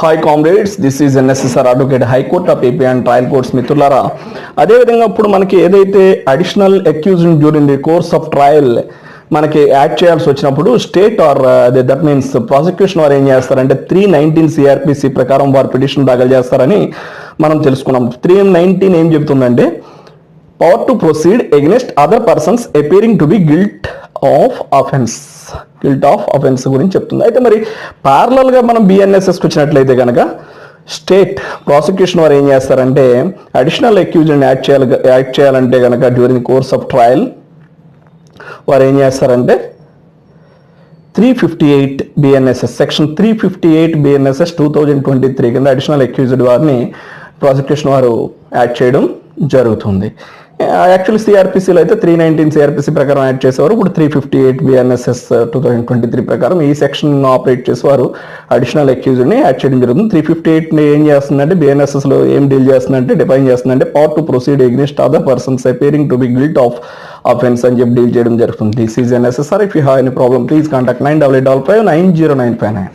Hi comrades, this is NSSR advocate high court of AP and trial courts మిత్రులారా. అదేవిధంగా ఇప్పుడు మనకి ఏదైతే additional accused during the course of trial మనకి add చేయాల్సి వచ్చినప్పుడు state or that means prosecution వారు ఏం చేస్తారంటే 319 సిఆర్పిసి ప్రకారం వారు పిటిషన్ దాఖలు చేస్తారని మనం తెలుసుకున్నాం. 319 ఏం చెప్తుందంటే power to proceed against other persons appearing to be guilty of offence గురించి చెప్తుంది. అయితే మరి ప్యారలల్గా మనం బిఎన్ఎస్ఎస్కి వచ్చినట్లయితే కనుక స్టేట్ ప్రాసిక్యూషన్ వారు ఏం చేస్తారంటే అడిషనల్ అక్యూజ్డ్ యాడ్ చేయాలంటే కనుక డ్యూరింగ్ కోర్స్ ఆఫ్ ట్రయల్ వారు ఏం చేస్తారంటే 358 బిఎన్ఎస్ఎస్ సెక్షన్ 358 బిఎన్ఎస్ఎస్ 2023 కింద అడిషనల్ అక్యూజ్డ్ వారిని ప్రాసిక్యూషన్ వారు యాడ్ చేయడం జరుగుతుంది. యాక్చువల్లీ సిఆర్పిసిలో అయితే 319 సిఆర్పిసి ప్రకారం యాడ్ చేసేవారు. ఇప్పుడు 358 బిఎన్ఎస్ఎస్ 2023 ప్రకారం ఈ సెక్షన్ ఆపరేట్ చేసేవారు అడిషనల్ అక్యూజ్డ్ని యాడ్ చేయడం జరుగుతుంది. 358 ఏం చేస్తుందంటే బిఎన్ఎస్ఎస్లో ఏం డీల్ చేస్తుందంటే డిఫైన్ చేస్తుందంటే power to proceed against other persons appearing to be guilty of offence అని చెప్పి డీల్ చేయడం జరుగుతుంది. This is NSSR. If you have any problem please contact 9855909559.